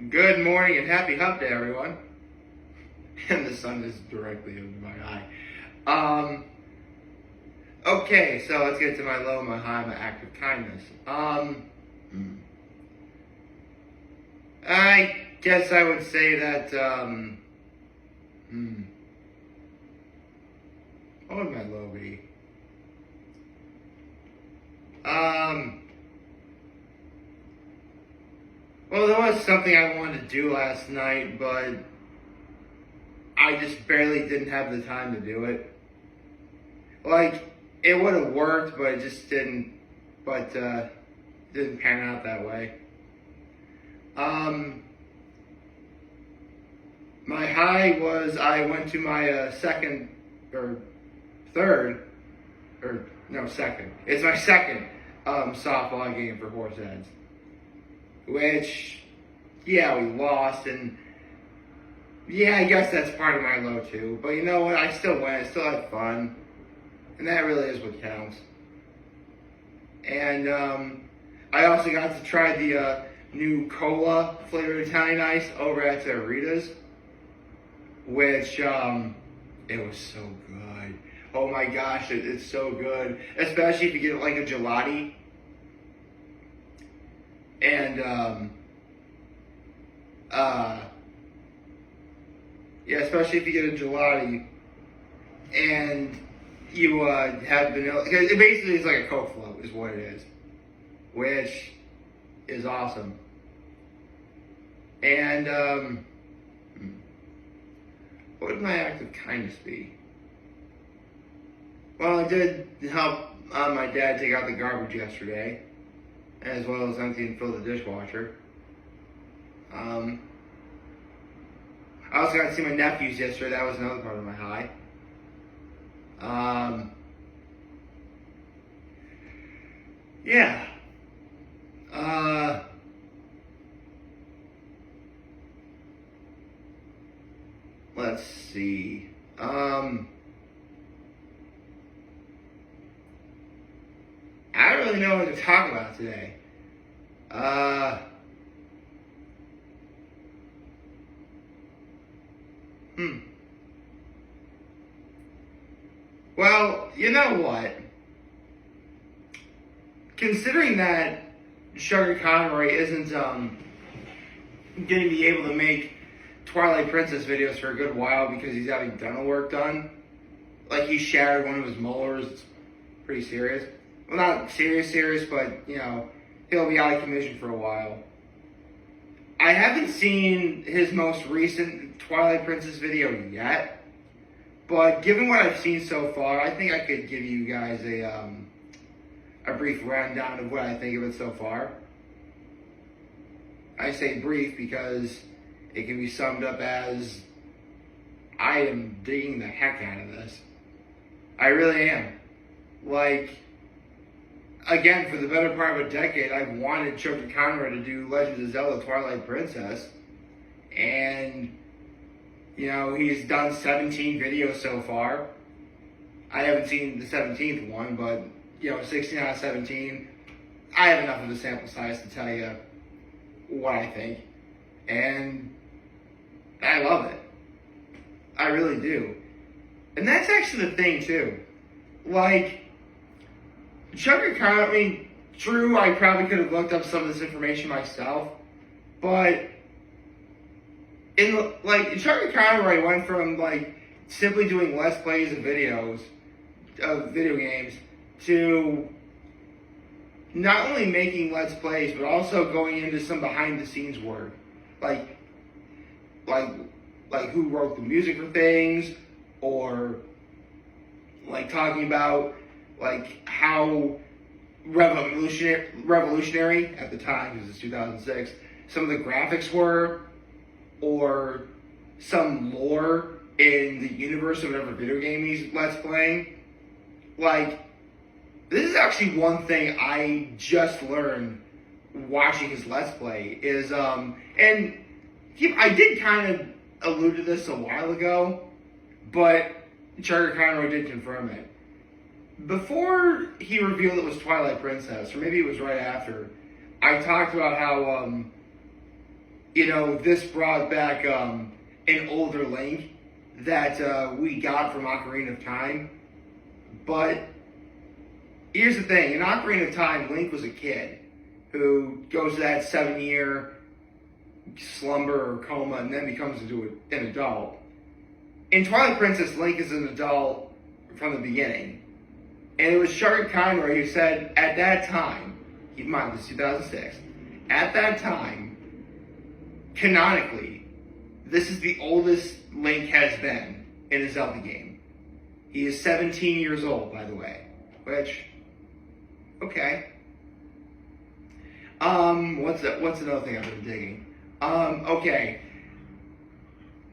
Good morning and happy hump day, everyone. And the sun is directly over my eye. Okay, so let's get to my low, my high, my act of kindness. I guess I would say that, what would my low be? Well, there was something I wanted to do last night, but I just barely didn't have the time to do it. Like, it would have worked, but it just didn't, didn't pan out that way. My high was I went to my second. It's my second softball game for Horseheads. Which, yeah, we lost, and yeah, I guess that's part of my low too. But you know what? I still went. I still had fun, and that really is what counts. And I also got to try the new cola flavored Italian ice over at Rita's, which it was so good. Oh my gosh, it's so good, especially if you get like a gelati. And yeah, especially if you get a gelati and you have vanilla, because it basically is like a Coke float is what it is, which is awesome. And what would my act of kindness be? Well, I did help my dad take out the garbage yesterday, as well as empty and fill the dishwasher. I also got to see my nephews yesterday. That was another part of my high. Yeah. Let's see. I don't really know what to talk about today. Well, you know what? Considering that Chuggaaconroy isn't going to be able to make Twilight Princess videos for a good while because he's having dental work done, like he shattered one of his molars. It's pretty serious. Well, not serious, but, you know, he'll be out of commission for a while. I haven't seen his most recent Twilight Princess video yet, but given what I've seen so far, I think I could give you guys a brief rundown of what I think of it so far. I say brief because it can be summed up as, I am digging the heck out of this. I really am. Like, again, for the better part of a decade, I've wanted Chuggaaconroy to do Legend of Zelda Twilight Princess. And, you know, he's done 17 videos so far. I haven't seen the 17th one, but, you know, 16 out of 17. I have enough of a sample size to tell you what I think. And I love it. I really do. And that's actually the thing, too. Like, Chuggaaconroy, I mean, true, I probably could have looked up some of this information myself, but Chuggaaconroy went from, like, simply doing Let's Plays of videos, of video games, to not only making Let's Plays, but also going into some behind-the-scenes work. Like who wrote the music for things, or, like, talking about, like, how revolutionary at the time, because it's 2006, some of the graphics were, or some lore in the universe of whatever video game he's Let's Playing. Like, this is actually one thing I just learned watching his Let's Play, is, I did kind of allude to this a while ago, but Chuggaaconroy did confirm it. Before he revealed it was Twilight Princess, or maybe it was right after, I talked about how this brought back an older Link that we got from Ocarina of Time. But here's the thing. In Ocarina of Time, Link was a kid who goes to that 7-year slumber or coma and then becomes an adult. In Twilight Princess, Link is an adult from the beginning. And it was Chuggaaconroy who said at that time, keep in mind this is 2006, at that time, canonically, this is the oldest Link has been in a Zelda game. He is 17 years old, by the way. Which, okay. What's another thing I've been digging? Okay.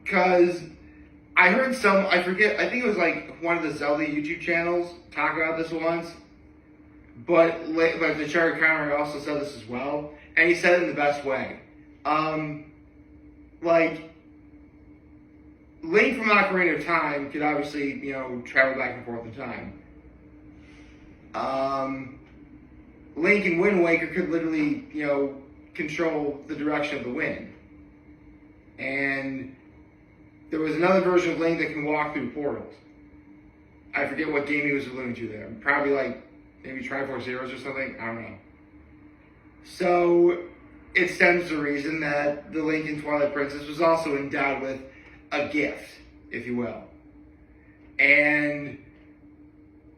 Because I heard I think it was like one of the Zelda YouTube channels talk about this once. But the Chuggaaconroy also said this as well. And he said it in the best way. Link from Ocarina of Time could obviously, travel back and forth in time. Link in Wind Waker could literally, control the direction of the wind. And there was another version of Link that can walk through portals. I forget what game he was alluding to there. Probably maybe Triforce Heroes or something. I don't know. So it stands to reason that the Link in Twilight Princess was also endowed with a gift, if you will. And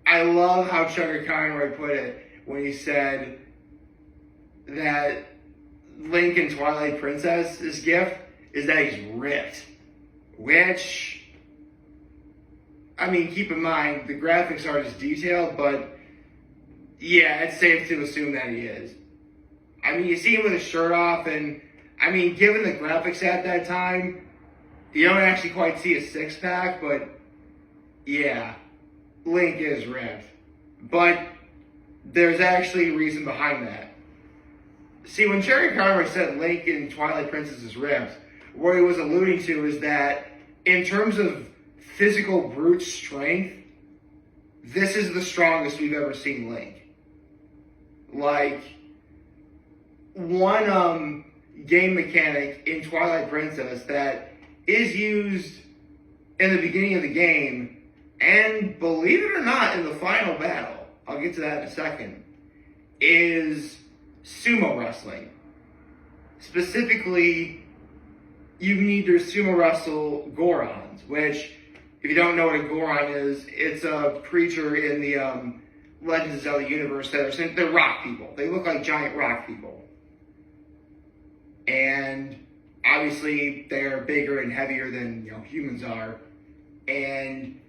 I love how Chuggaaconroy put it when he said that Link in Twilight Princess's gift is that he's ripped. Which, keep in mind, the graphics aren't as detailed, but yeah, it's safe to assume that he is. You see him with his shirt off, and, given the graphics at that time, you don't actually quite see a six-pack, but yeah, Link is ripped. But there's actually a reason behind that. See, when Chuggaaconroy said Link in Twilight Princess is ripped, what he was alluding to is that in terms of physical brute strength, this is the strongest we've ever seen Link. One game mechanic in Twilight Princess that is used in the beginning of the game, and believe it or not, in the final battle, I'll get to that in a second, is sumo wrestling. Specifically, you need to sumo wrestle Gorons, which, if you don't know what a Goron is, it's a creature in the Legends of Zelda universe they're rock people. They look like giant rock people. And obviously, they're bigger and heavier than humans are. And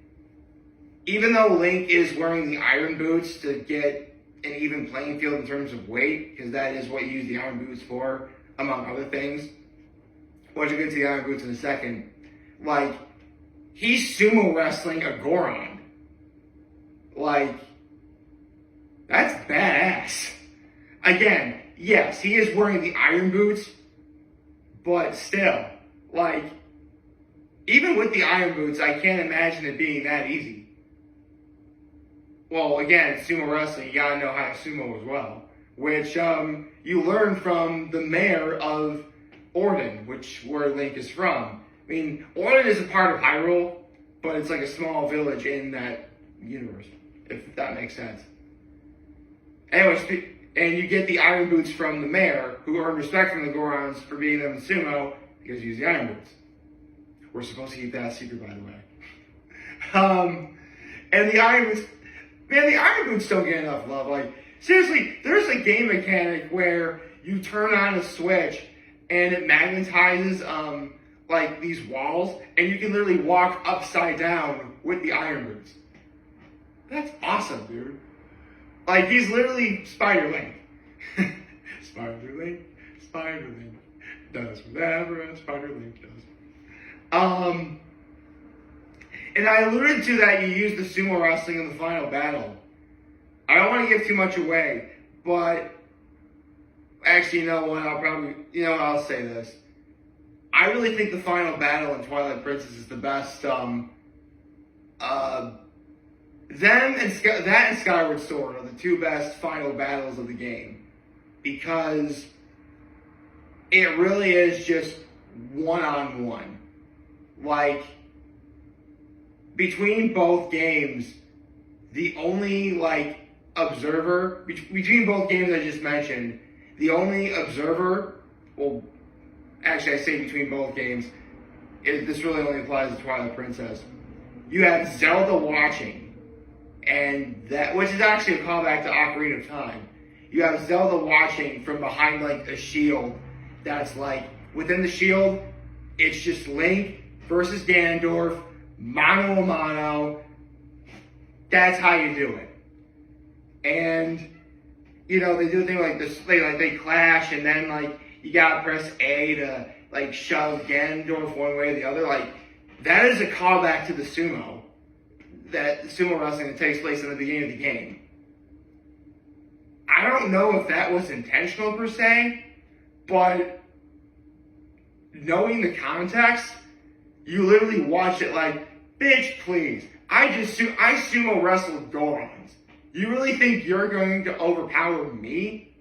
even though Link is wearing the iron boots to get an even playing field in terms of weight, because that is what you use the iron boots for, among other things. Once you get to the iron boots in a second, he's sumo wrestling a Goron. That's badass. Again, yes, he is wearing the iron boots, but still, even with the iron boots, I can't imagine it being that easy. Well, again, sumo wrestling, you gotta know how to sumo as well. Which, you learn from the mayor of Orden, where Link is from. Orden is a part of Hyrule, but it's like a small village in that universe, if that makes sense. Anyways, and you get the iron boots from the mayor, who earn respect from the Gorons for beating them in sumo, because you use the iron boots. We're supposed to keep that a secret, by the way. And the iron boots, the iron boots don't get enough love. Seriously, there's a game mechanic where you turn on a switch, and it magnetizes, these walls, and you can literally walk upside down with the iron boots. That's awesome, dude. He's literally Spider-Link. Spider-Link does whatever a Spider-Link does. And I alluded to that you use the sumo wrestling in the final battle. I don't want to give too much away, but actually, you know what? I'll say this. I really think the final battle in Twilight Princess is the best. That and Skyward Sword are the two best final battles of the game, because it really is just one-on-one. Like, between both games, the only, like, observer, between both games I just mentioned, the only observer, well, actually I say between both games, this really only applies to Twilight Princess. You have Zelda watching, and that, which is actually a callback to Ocarina of Time. You have Zelda watching from behind, like, a shield that's, like, within the shield, it's just Link versus Ganondorf, mano a mano. That's how you do it. And, you know, they do a thing like this, they clash, and then, like, you gotta press A to, like, shove Ganondorf one way or the other. Like, that is a callback to the sumo wrestling that takes place in the beginning of the game. I don't know if that was intentional per se, but knowing the context, you literally watch it like, bitch, please. I sumo wrestled Gorons. You really think you're going to overpower me?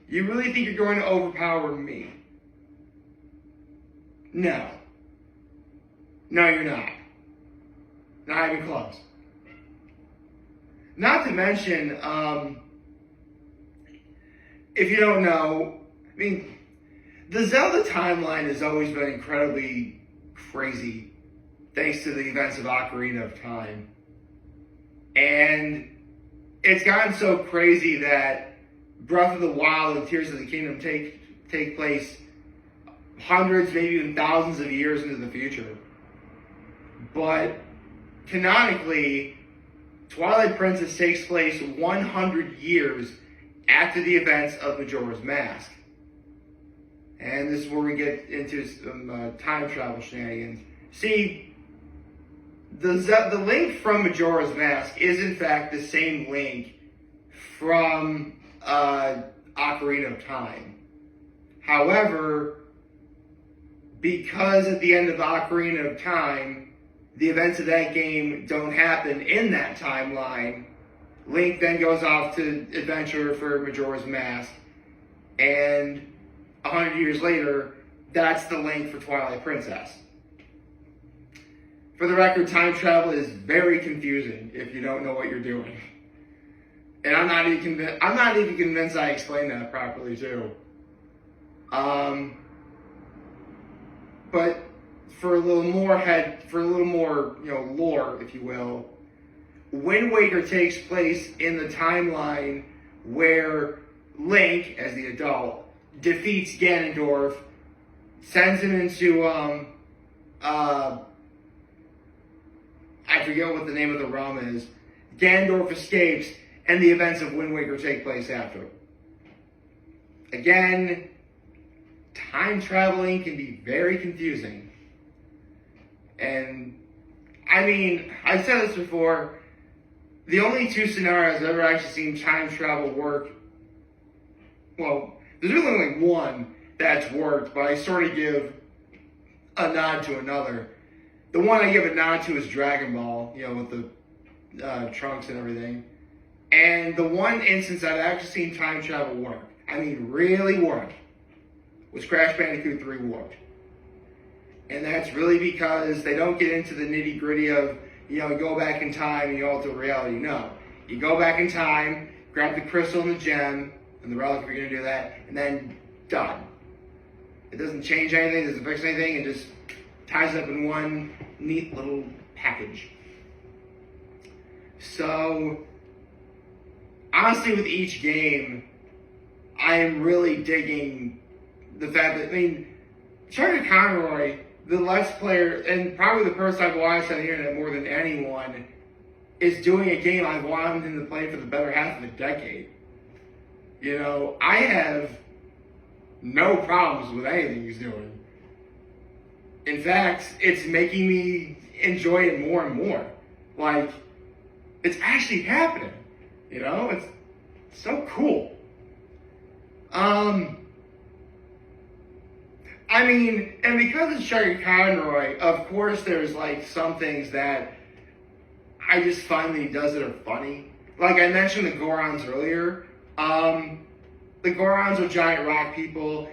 You really think you're going to overpower me? No. No, you're not. Not even close. Not to mention, if you don't know, I mean, the Zelda timeline has always been incredibly crazy, thanks to the events of Ocarina of Time. And it's gotten so crazy that Breath of the Wild and Tears of the Kingdom take place hundreds, maybe even thousands of years into the future. But canonically, Twilight Princess takes place 100 years after the events of Majora's Mask. And this is where we get into some time travel shenanigans. See, the Link from Majora's Mask is in fact the same Link from Ocarina of Time. However, because at the end of Ocarina of Time, the events of that game don't happen in that timeline, Link then goes off to adventure for Majora's Mask, and 100 years later, that's the Link for Twilight Princess. For the record, time travel is very confusing if you don't know what you're doing. And I'm not even convinced I explained that properly too. But for a little more lore, if you will, Wind Waker takes place in the timeline where Link, as the adult, defeats Ganondorf, sends him into I forget what the name of the realm is. Ganondorf escapes, and the events of Wind Waker take place after. Again, time traveling can be very confusing. And, I mean, I've said this before, the only two scenarios I've ever actually seen time travel work, well, there's really only one that's worked, but I sort of give a nod to another. The one I give a nod to is Dragon Ball, with the trunks and everything. And the one instance I've actually seen time travel work, I mean really work, was Crash Bandicoot 3 Warped. And that's really because they don't get into the nitty gritty of, go back in time and you alter reality. No. You go back in time, grab the crystal and the gem, and the relic if you're going to do that, and then done. It doesn't change anything, doesn't fix anything, it just ties it up in one neat little package. So, honestly, with each game, I am really digging the fact that, Chuggaaconroy, the Let's Player, and probably the person I've watched on the internet more than anyone, is doing a game I've wanted him to play for the better half of a decade. I have no problems with anything he's doing. In fact, it's making me enjoy it more and more. Like, it's actually happening. It's so cool. And because it's Chuggaaconroy, of course there's some things that I just find that he does that are funny. Like I mentioned the Gorons earlier. The Gorons are giant rock people.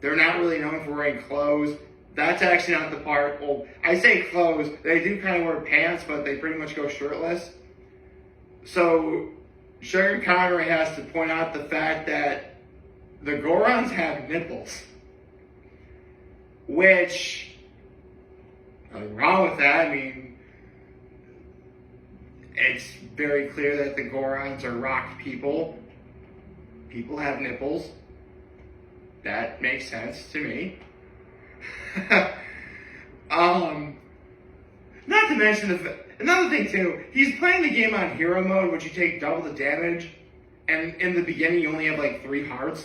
They're not really known for wearing clothes. That's actually not the part. Well, I say clothes. They do kind of wear pants, but they pretty much go shirtless. So Chuggaaconroy has to point out the fact that the Gorons have nipples. Which, nothing wrong with that. I mean, it's very clear that the Gorons are rock people. People have nipples. That makes sense to me. Not to mention another thing too, he's playing the game on hero mode, which you take double the damage, and in the beginning you only have like 3 hearts.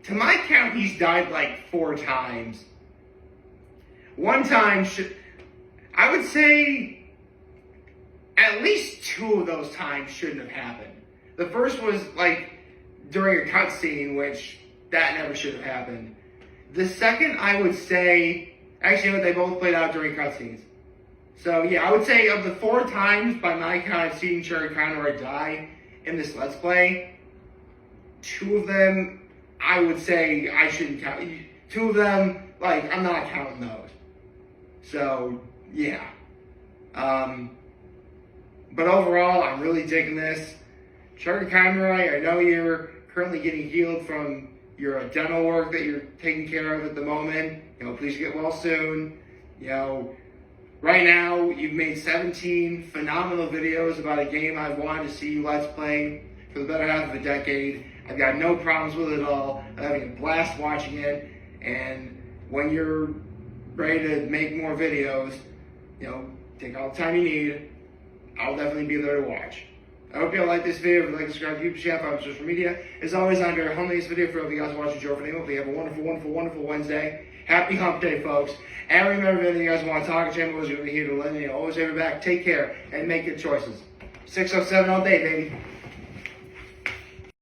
To my count, he's died like 4 times. One time, I would say at least 2 of those times shouldn't have happened. The first was like during a cutscene, which that never should have happened. The second, I would say, actually, they both played out during cutscenes. So yeah, I would say of the 4 times by my count I've seen Chuggaaconroy die in this Let's Play, 2 of them I would say I shouldn't count. 2 of them, like, I'm not counting those. So yeah. But overall, I'm really digging this. Chuggaaconroy, I know you're currently getting healed from your dental work that you're taking care of at the moment. You know, please get well soon. You know, right now you've made 17 phenomenal videos about a game I've wanted to see you Let's Play for the better half of a decade. I've got no problems with it at all. I'm having a blast watching it. And when you're ready to make more videos, you know, take all the time you need. I'll definitely be there to watch. I hope you all like this video. If you'd like to subscribe to the YouTube channel, follow me on social media. As always, I'm very humble in this video for all of you guys watching Joe for the Hopefully you have a wonderful, wonderful, wonderful Wednesday. Happy hump day, folks. And remember, if you guys want to talk to channel, you're here to let me always have your back. Take care and make good choices. 607 all day, baby.